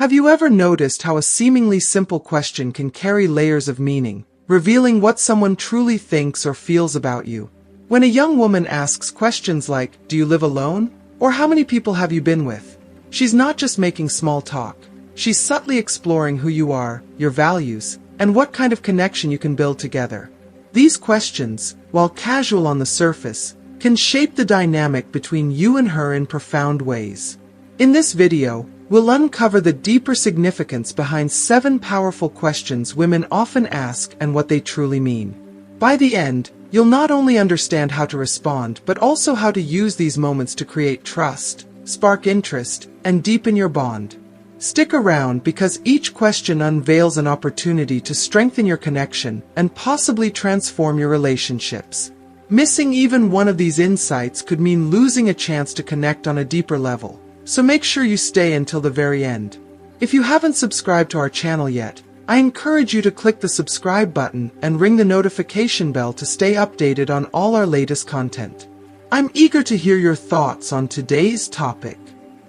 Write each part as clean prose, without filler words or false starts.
Have you ever noticed how a seemingly simple question can carry layers of meaning, revealing what someone truly thinks or feels about you? When a young woman asks questions like, "Do you live alone?" or "How many people have you been with?" she's not just making small talk. She's subtly exploring who you are, your values, and what kind of connection you can build together. These questions, while casual on the surface, can shape the dynamic between you and her in profound ways. In this video, we'll uncover the deeper significance behind 7 powerful questions women often ask and what they truly mean. By the end, you'll not only understand how to respond, but also how to use these moments to create trust, spark interest, and deepen your bond. Stick around because each question unveils an opportunity to strengthen your connection and possibly transform your relationships. Missing even one of these insights could mean losing a chance to connect on a deeper level, so make sure you stay until the very end. If you haven't subscribed to our channel yet, I encourage you to click the subscribe button and ring the notification bell to stay updated on all our latest content. I'm eager to hear your thoughts on today's topic.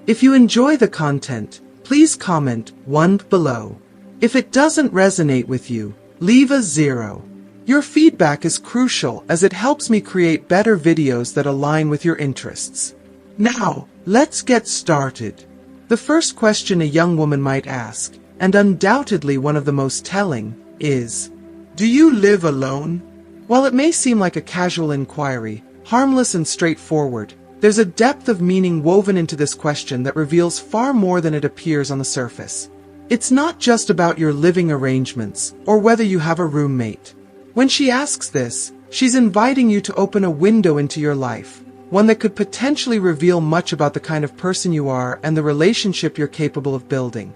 If you enjoy the content, please comment 1 below. If it doesn't resonate with you, leave a 0. Your feedback is crucial as it helps me create better videos that align with your interests. Now, let's get started. The first question a young woman might ask, and undoubtedly one of the most telling, is, "Do you live alone?" While it may seem like a casual inquiry, harmless and straightforward, there's a depth of meaning woven into this question that reveals far more than it appears on the surface. It's not just about your living arrangements, or whether you have a roommate. When she asks this, she's inviting you to open a window into your life, one that could potentially reveal much about the kind of person you are and the relationship you're capable of building.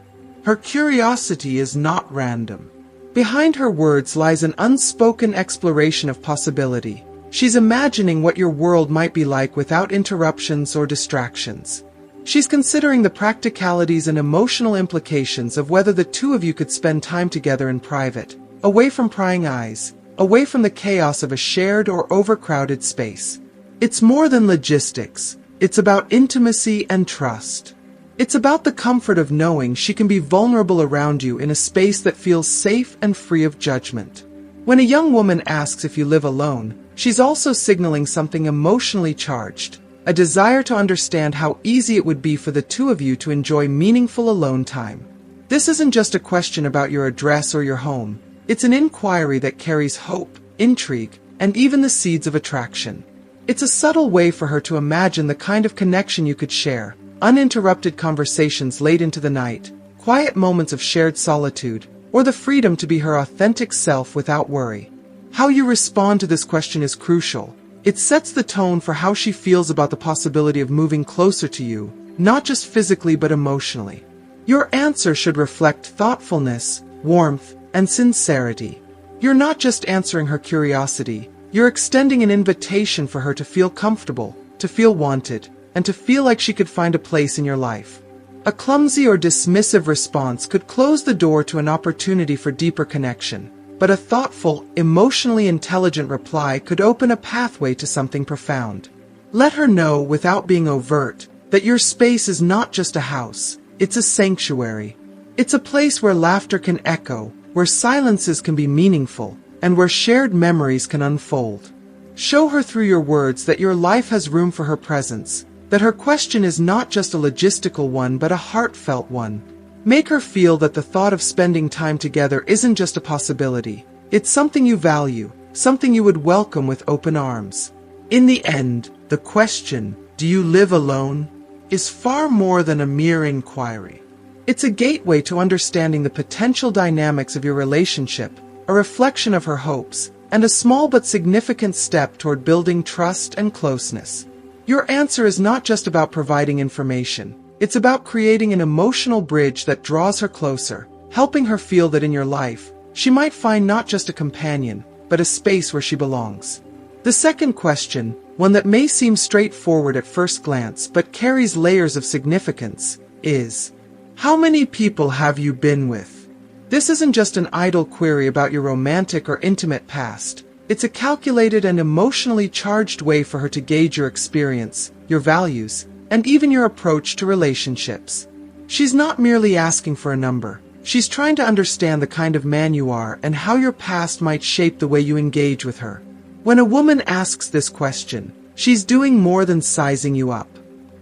Her curiosity is not random. Behind her words lies an unspoken exploration of possibility. She's imagining what your world might be like without interruptions or distractions. She's considering the practicalities and emotional implications of whether the two of you could spend time together in private, away from prying eyes, away from the chaos of a shared or overcrowded space. It's more than logistics. It's about intimacy and trust. It's about the comfort of knowing she can be vulnerable around you in a space that feels safe and free of judgment. When a young woman asks if you live alone, she's also signaling something emotionally charged, a desire to understand how easy it would be for the two of you to enjoy meaningful alone time. This isn't just a question about your address or your home. It's an inquiry that carries hope, intrigue, and even the seeds of attraction. It's a subtle way for her to imagine the kind of connection you could share, uninterrupted conversations late into the night, quiet moments of shared solitude, or the freedom to be her authentic self without worry. How you respond to this question is crucial. It sets the tone for how she feels about the possibility of moving closer to you, not just physically but emotionally. Your answer should reflect thoughtfulness, warmth, and sincerity. You're not just answering her curiosity, you're extending an invitation for her to feel comfortable, to feel wanted, and to feel like she could find a place in your life. A clumsy or dismissive response could close the door to an opportunity for deeper connection, but a thoughtful, emotionally intelligent reply could open a pathway to something profound. Let her know, without being overt, that your space is not just a house, it's a sanctuary. It's a place where laughter can echo, where silences can be meaningful, and where shared memories can unfold. Show her through your words that your life has room for her presence, that her question is not just a logistical one but a heartfelt one. Make her feel that the thought of spending time together isn't just a possibility. It's something you value, something you would welcome with open arms. In the end, the question, "Do you live alone?" is far more than a mere inquiry. It's a gateway to understanding the potential dynamics of your relationship, a reflection of her hopes, and a small but significant step toward building trust and closeness. Your answer is not just about providing information. It's about creating an emotional bridge that draws her closer, helping her feel that in your life, she might find not just a companion, but a space where she belongs. The second question, one that may seem straightforward at first glance but carries layers of significance, is, "How many people have you been with?" This isn't just an idle query about your romantic or intimate past. It's a calculated and emotionally charged way for her to gauge your experience, your values, and even your approach to relationships. She's not merely asking for a number. She's trying to understand the kind of man you are and how your past might shape the way you engage with her. When a woman asks this question, she's doing more than sizing you up.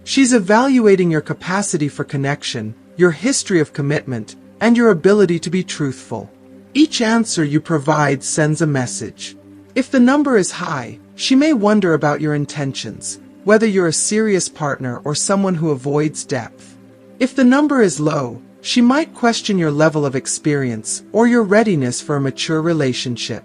She's evaluating your capacity for connection, your history of commitment, and your ability to be truthful. Each answer you provide sends a message. If the number is high, she may wonder about your intentions, whether you're a serious partner or someone who avoids depth. If the number is low, she might question your level of experience or your readiness for a mature relationship.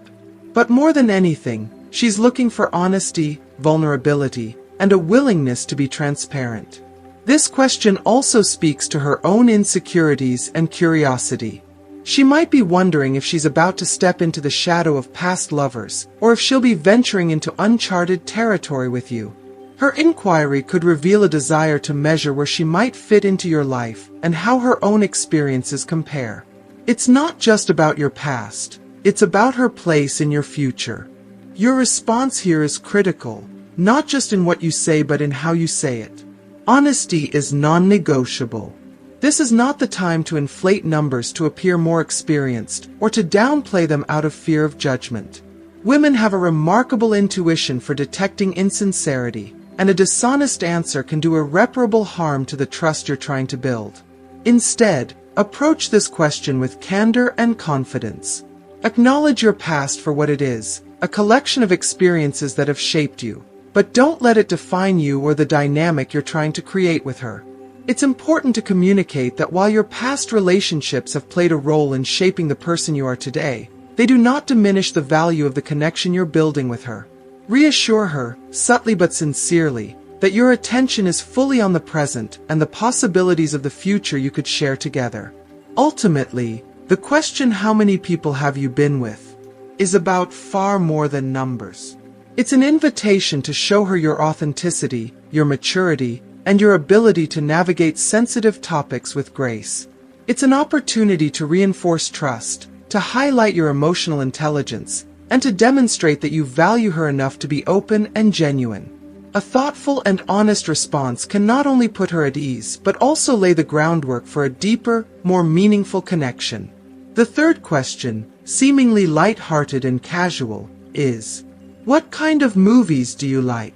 But more than anything, she's looking for honesty, vulnerability, and a willingness to be transparent. This question also speaks to her own insecurities and curiosity. She might be wondering if she's about to step into the shadow of past lovers, or if she'll be venturing into uncharted territory with you. Her inquiry could reveal a desire to measure where she might fit into your life and how her own experiences compare. It's not just about your past, it's about her place in your future. Your response here is critical, not just in what you say but in how you say it. Honesty is non-negotiable. This is not the time to inflate numbers to appear more experienced or to downplay them out of fear of judgment. Women have a remarkable intuition for detecting insincerity, and a dishonest answer can do irreparable harm to the trust you're trying to build. Instead, approach this question with candor and confidence. Acknowledge your past for what it is, a collection of experiences that have shaped you, but don't let it define you or the dynamic you're trying to create with her. It's important to communicate that while your past relationships have played a role in shaping the person you are today, they do not diminish the value of the connection you're building with her. Reassure her, subtly but sincerely, that your attention is fully on the present and the possibilities of the future you could share together. Ultimately, the question "how many people have you been with?" is about far more than numbers. It's an invitation to show her your authenticity, your maturity, and your ability to navigate sensitive topics with grace. It's an opportunity to reinforce trust, to highlight your emotional intelligence, and to demonstrate that you value her enough to be open and genuine. A thoughtful and honest response can not only put her at ease, but also lay the groundwork for a deeper, more meaningful connection. The third question, seemingly light-hearted and casual, is, what kind of movies do you like?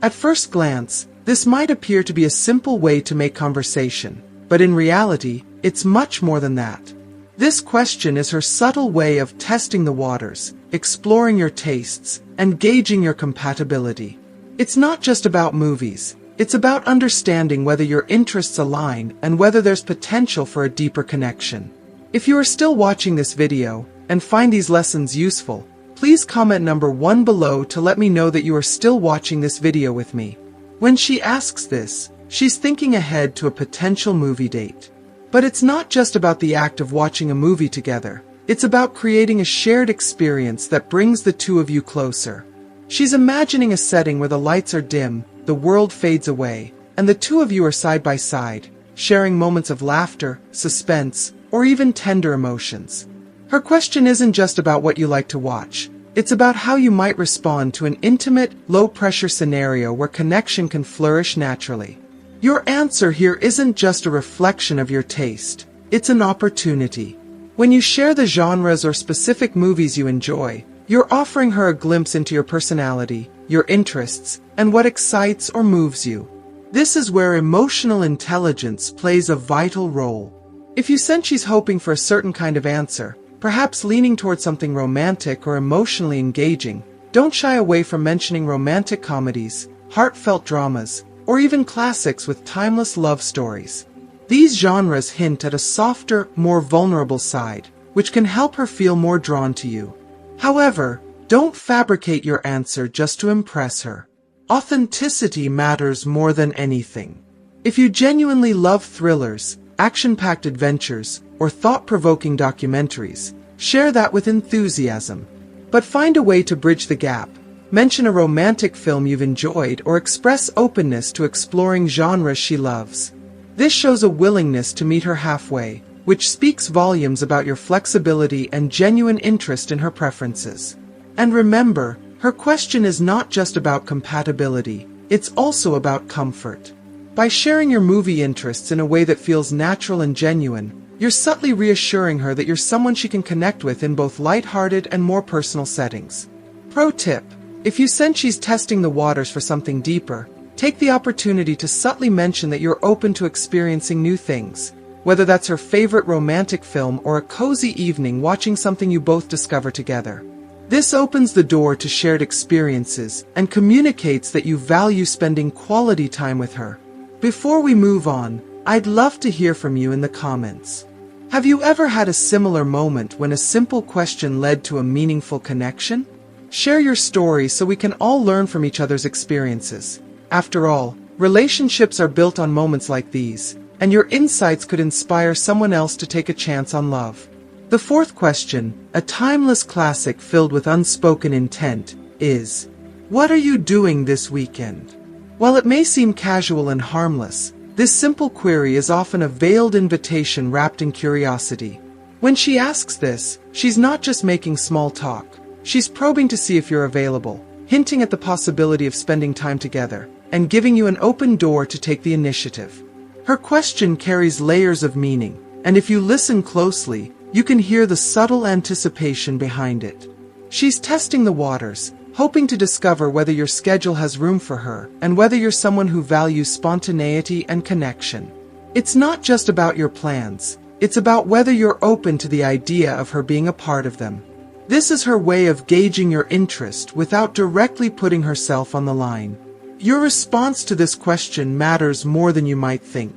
At first glance, this might appear to be a simple way to make conversation, but in reality, it's much more than that. This question is her subtle way of testing the waters, exploring your tastes, and gauging your compatibility. It's not just about movies, it's about understanding whether your interests align and whether there's potential for a deeper connection. If you are still watching this video and find these lessons useful, please comment number 1 below to let me know that you are still watching this video with me. When she asks this, she's thinking ahead to a potential movie date. But it's not just about the act of watching a movie together. It's about creating a shared experience that brings the two of you closer. She's imagining a setting where the lights are dim, the world fades away, and the two of you are side by side, sharing moments of laughter, suspense, or even tender emotions. Her question isn't just about what you like to watch. It's about how you might respond to an intimate, low-pressure scenario where connection can flourish naturally. Your answer here isn't just a reflection of your taste. It's an opportunity. When you share the genres or specific movies you enjoy, you're offering her a glimpse into your personality, your interests, and what excites or moves you. This is where emotional intelligence plays a vital role. If you sense she's hoping for a certain kind of answer, perhaps leaning towards something romantic or emotionally engaging, don't shy away from mentioning romantic comedies, heartfelt dramas, or even classics with timeless love stories. These genres hint at a softer, more vulnerable side, which can help her feel more drawn to you. However, don't fabricate your answer just to impress her. Authenticity matters more than anything. If you genuinely love thrillers, action-packed adventures, or thought-provoking documentaries, share that with enthusiasm. But find a way to bridge the gap. Mention a romantic film you've enjoyed or express openness to exploring genres she loves. This shows a willingness to meet her halfway, which speaks volumes about your flexibility and genuine interest in her preferences. And remember, her question is not just about compatibility, it's also about comfort. By sharing your movie interests in a way that feels natural and genuine, you're subtly reassuring her that you're someone she can connect with in both lighthearted and more personal settings. Pro tip: if you sense she's testing the waters for something deeper, take the opportunity to subtly mention that you're open to experiencing new things, whether that's her favorite romantic film or a cozy evening watching something you both discover together. This opens the door to shared experiences and communicates that you value spending quality time with her. Before we move on, I'd love to hear from you in the comments. Have you ever had a similar moment when a simple question led to a meaningful connection? Share your story so we can all learn from each other's experiences. After all, relationships are built on moments like these, and your insights could inspire someone else to take a chance on love. The fourth question, a timeless classic filled with unspoken intent, is: what are you doing this weekend? While it may seem casual and harmless, this simple query is often a veiled invitation wrapped in curiosity. When she asks this, she's not just making small talk. She's probing to see if you're available, hinting at the possibility of spending time together, and giving you an open door to take the initiative. Her question carries layers of meaning, and if you listen closely, you can hear the subtle anticipation behind it. She's testing the waters, hoping to discover whether your schedule has room for her, and whether you're someone who values spontaneity and connection. It's not just about your plans, it's about whether you're open to the idea of her being a part of them. This is her way of gauging your interest without directly putting herself on the line. Your response to this question matters more than you might think.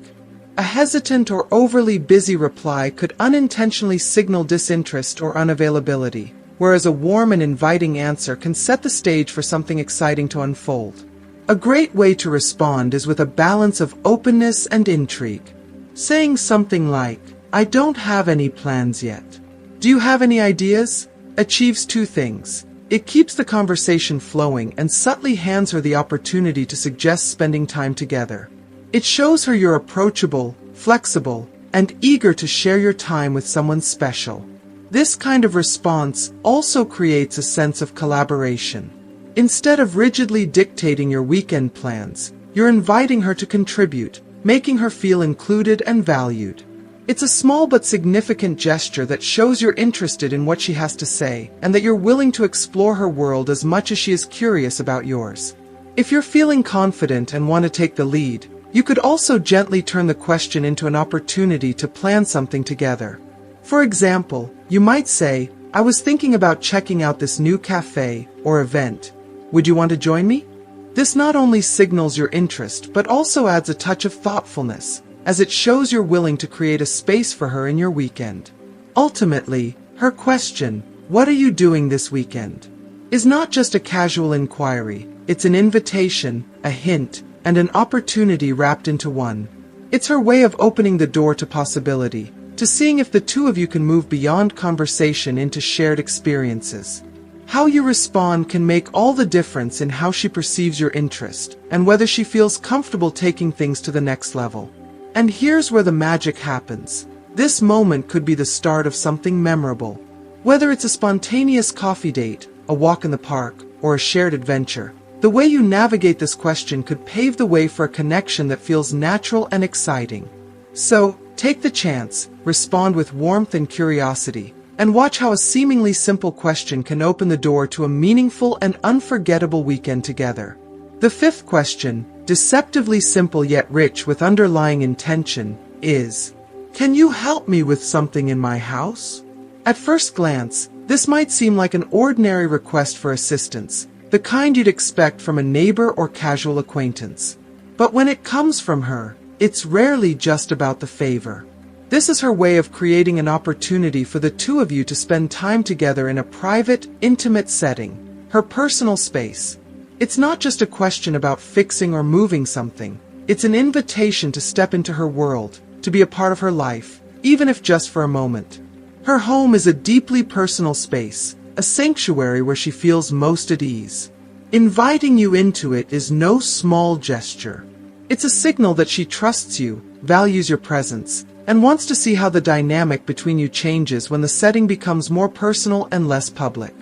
A hesitant or overly busy reply could unintentionally signal disinterest or unavailability, whereas a warm and inviting answer can set the stage for something exciting to unfold. A great way to respond is with a balance of openness and intrigue. Saying something like, "I don't have any plans yet. Do you have any ideas?" achieves two things. It keeps the conversation flowing and subtly hands her the opportunity to suggest spending time together. It shows her you're approachable, flexible, and eager to share your time with someone special. This kind of response also creates a sense of collaboration. Instead of rigidly dictating your weekend plans, you're inviting her to contribute, making her feel included and valued. It's a small but significant gesture that shows you're interested in what she has to say, and that you're willing to explore her world as much as she is curious about yours. If you're feeling confident and want to take the lead, you could also gently turn the question into an opportunity to plan something together. For example, you might say, "I was thinking about checking out this new cafe or event. Would you want to join me?" This not only signals your interest but also adds a touch of thoughtfulness, as it shows you're willing to create a space for her in your weekend. Ultimately, her question, "What are you doing this weekend?" is not just a casual inquiry, it's an invitation, a hint, and an opportunity wrapped into one. It's her way of opening the door to possibility, to seeing if the two of you can move beyond conversation into shared experiences. How you respond can make all the difference in how she perceives your interest, and whether she feels comfortable taking things to the next level. And here's where the magic happens. This moment could be the start of something memorable. Whether it's a spontaneous coffee date, a walk in the park, or a shared adventure, the way you navigate this question could pave the way for a connection that feels natural and exciting. So, take the chance, respond with warmth and curiosity, and watch how a seemingly simple question can open the door to a meaningful and unforgettable weekend together. The fifth question, deceptively simple yet rich with underlying intention, is: can you help me with something in my house? At first glance, this might seem like an ordinary request for assistance, the kind you'd expect from a neighbor or casual acquaintance. But when it comes from her, it's rarely just about the favor. This is her way of creating an opportunity for the two of you to spend time together in a private, intimate setting, her personal space. It's not just a question about fixing or moving something. It's an invitation to step into her world, to be a part of her life, even if just for a moment. Her home is a deeply personal space, a sanctuary where she feels most at ease. Inviting you into it is no small gesture. It's a signal that she trusts you, values your presence, and wants to see how the dynamic between you changes when the setting becomes more personal and less public.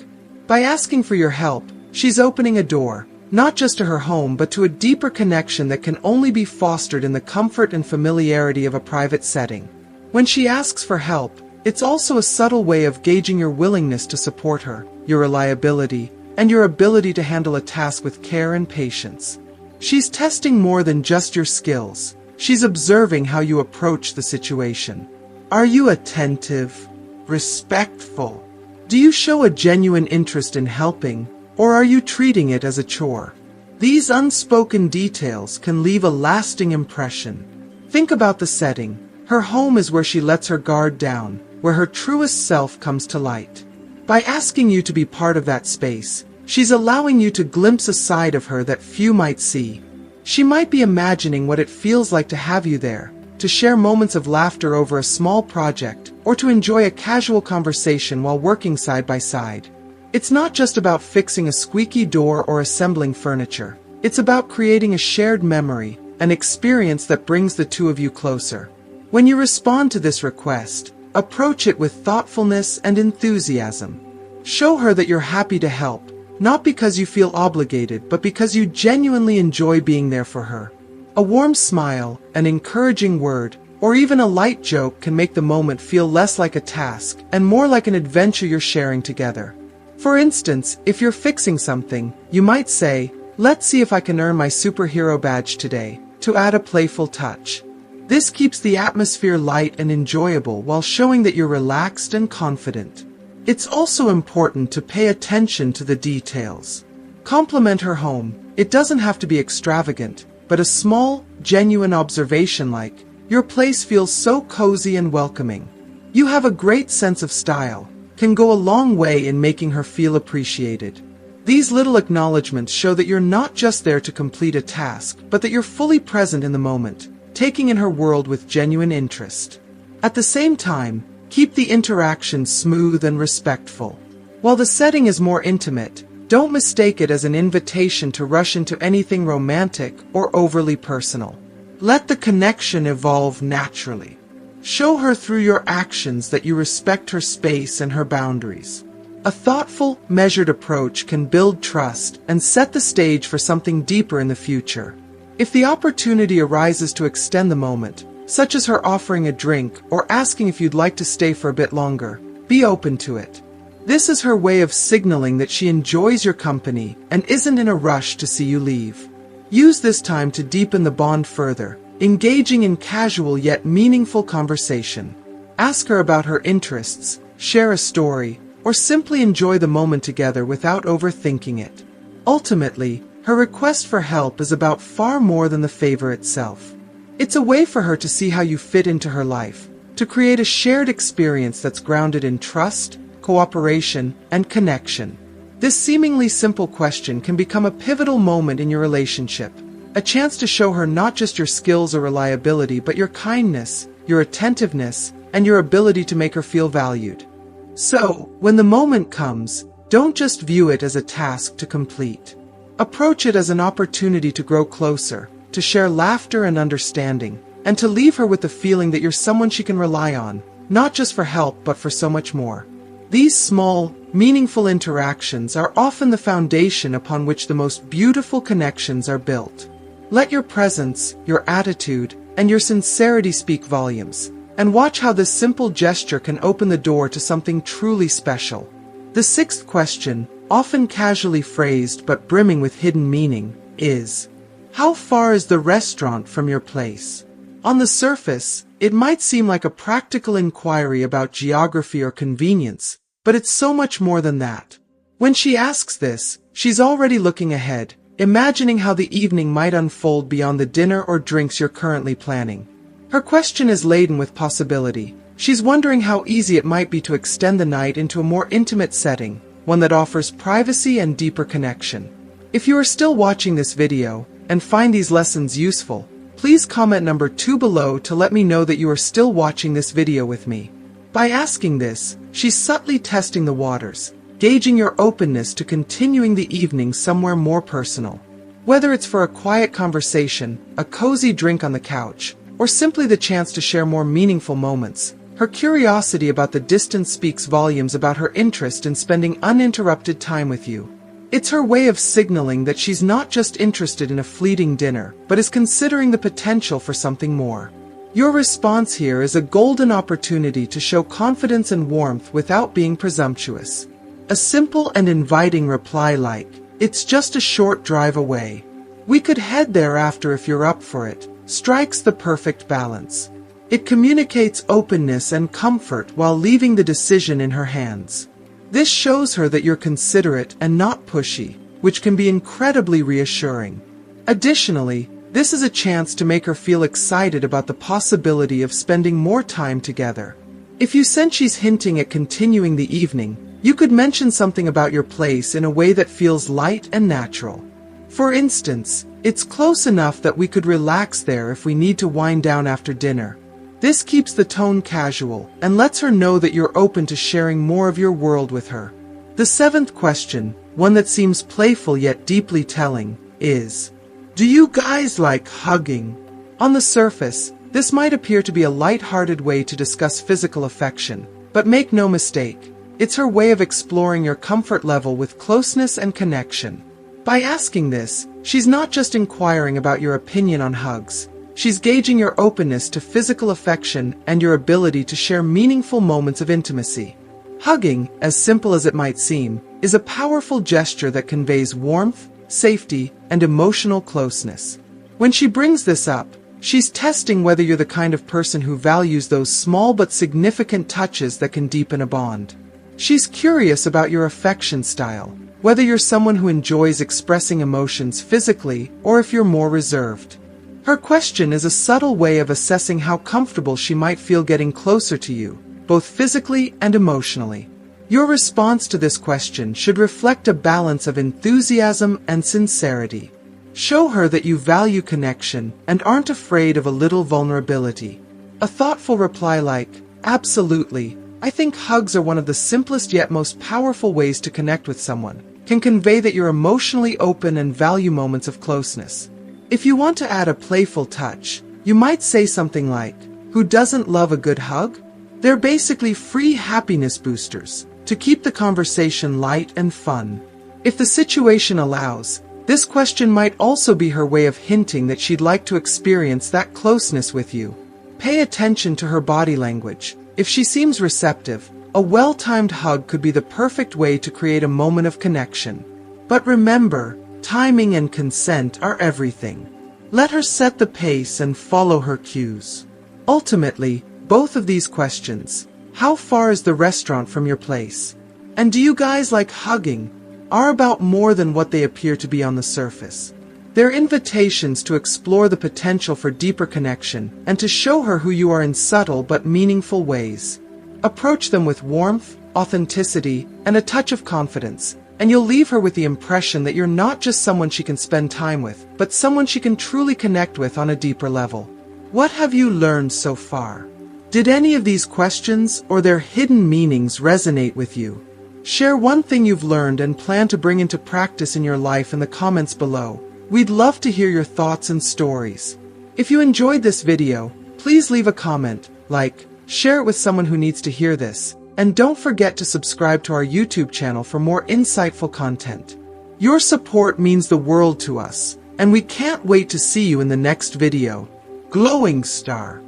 By asking for your help, she's opening a door, not just to her home but to a deeper connection that can only be fostered in the comfort and familiarity of a private setting. When she asks for help, it's also a subtle way of gauging your willingness to support her, your reliability, and your ability to handle a task with care and patience. She's testing more than just your skills. She's observing how you approach the situation. Are you attentive, respectful? Do you show a genuine interest in helping, or are you treating it as a chore? These unspoken details can leave a lasting impression. Think about the setting. Her home is where she lets her guard down, where her truest self comes to light. By asking you to be part of that space, she's allowing you to glimpse a side of her that few might see. She might be imagining what it feels like to have you there, to share moments of laughter over a small project, or to enjoy a casual conversation while working side by side. It's not just about fixing a squeaky door or assembling furniture. It's about creating a shared memory, an experience that brings the two of you closer. When you respond to this request, approach it with thoughtfulness and enthusiasm. Show her that you're happy to help, not because you feel obligated, but because you genuinely enjoy being there for her. A warm smile, an encouraging word, or even a light joke can make the moment feel less like a task and more like an adventure you're sharing together. For instance, if you're fixing something, you might say, "Let's see if I can earn my superhero badge today," to add a playful touch. This keeps the atmosphere light and enjoyable while showing that you're relaxed and confident. It's also important to pay attention to the details. Compliment her home. It doesn't have to be extravagant, but a small, genuine observation like, "Your place feels so cozy and welcoming. You have a great sense of style," can go a long way in making her feel appreciated. These little acknowledgments show that you're not just there to complete a task, but that you're fully present in the moment, taking in her world with genuine interest. At the same time, keep the interaction smooth and respectful. While the setting is more intimate, don't mistake it as an invitation to rush into anything romantic or overly personal. Let the connection evolve naturally. Show her through your actions that you respect her space and her boundaries. A thoughtful, measured approach can build trust and set the stage for something deeper in the future. If the opportunity arises to extend the moment, such as her offering a drink or asking if you'd like to stay for a bit longer, be open to it. This is her way of signaling that she enjoys your company and isn't in a rush to see you leave. Use this time to deepen the bond further, engaging in casual yet meaningful conversation. Ask her about her interests, share a story, or simply enjoy the moment together without overthinking it. Ultimately, her request for help is about far more than the favor itself. It's a way for her to see how you fit into her life, to create a shared experience that's grounded in trust, cooperation, and connection. This seemingly simple question can become a pivotal moment in your relationship, a chance to show her not just your skills or reliability, but your kindness, your attentiveness, and your ability to make her feel valued. So, when the moment comes, don't just view it as a task to complete. Approach it as an opportunity to grow closer, to share laughter and understanding, and to leave her with the feeling that you're someone she can rely on, not just for help but for so much more. These small, meaningful interactions are often the foundation upon which the most beautiful connections are built. Let your presence, your attitude, and your sincerity speak volumes, and watch how this simple gesture can open the door to something truly special. The sixth question, often casually phrased but brimming with hidden meaning, is, how far is the restaurant from your place? On the surface, it might seem like a practical inquiry about geography or convenience, but it's so much more than that. When she asks this, she's already looking ahead, imagining how the evening might unfold beyond the dinner or drinks you're currently planning. Her question is laden with possibility. She's wondering how easy it might be to extend the night into a more intimate setting, one that offers privacy and deeper connection. If you are still watching this video and find these lessons useful, please comment number 2 below to let me know that you are still watching this video with me. By asking this, she's subtly testing the waters, gauging your openness to continuing the evening somewhere more personal. Whether it's for a quiet conversation, a cozy drink on the couch, or simply the chance to share more meaningful moments, her curiosity about the distance speaks volumes about her interest in spending uninterrupted time with you. It's her way of signaling that she's not just interested in a fleeting dinner, but is considering the potential for something more. Your response here is a golden opportunity to show confidence and warmth without being presumptuous. A simple and inviting reply like, "It's just a short drive away. We could head there after if you're up for it," strikes the perfect balance. It communicates openness and comfort while leaving the decision in her hands. This shows her that you're considerate and not pushy, which can be incredibly reassuring. Additionally, this is a chance to make her feel excited about the possibility of spending more time together. If you sense she's hinting at continuing the evening, you could mention something about your place in a way that feels light and natural. For instance, "It's close enough that we could relax there if we need to wind down after dinner." This keeps the tone casual and lets her know that you're open to sharing more of your world with her. The seventh question, one that seems playful yet deeply telling, is, "Do you guys like hugging?" On the surface, this might appear to be a light-hearted way to discuss physical affection, but make no mistake, it's her way of exploring your comfort level with closeness and connection. By asking this, she's not just inquiring about your opinion on hugs. She's gauging your openness to physical affection and your ability to share meaningful moments of intimacy. Hugging, as simple as it might seem, is a powerful gesture that conveys warmth, safety, and emotional closeness. When she brings this up, she's testing whether you're the kind of person who values those small but significant touches that can deepen a bond. She's curious about your affection style, whether you're someone who enjoys expressing emotions physically or if you're more reserved. Her question is a subtle way of assessing how comfortable she might feel getting closer to you, both physically and emotionally. Your response to this question should reflect a balance of enthusiasm and sincerity. Show her that you value connection and aren't afraid of a little vulnerability. A thoughtful reply like, "Absolutely, I think hugs are one of the simplest yet most powerful ways to connect with someone," can convey that you're emotionally open and value moments of closeness. If you want to add a playful touch, you might say something like, "Who doesn't love a good hug?" They're basically free happiness boosters to keep the conversation light and fun. If the situation allows, this question might also be her way of hinting that she'd like to experience that closeness with you. Pay attention to her body language. If she seems receptive, a well-timed hug could be the perfect way to create a moment of connection. But remember, timing and consent are everything. Let her set the pace and follow her cues. Ultimately, both of these questions, how far is the restaurant from your place, and do you guys like hugging, are about more than what they appear to be on the surface. They're invitations to explore the potential for deeper connection and to show her who you are in subtle but meaningful ways. Approach them with warmth, authenticity, and a touch of confidence, and you'll leave her with the impression that you're not just someone she can spend time with, but someone she can truly connect with on a deeper level. What have you learned so far? Did any of these questions or their hidden meanings resonate with you? Share one thing you've learned and plan to bring into practice in your life in the comments below. We'd love to hear your thoughts and stories. If you enjoyed this video, please leave a comment, like, share it with someone who needs to hear this, and don't forget to subscribe to our YouTube channel for more insightful content. Your support means the world to us, and we can't wait to see you in the next video. Glowing Star.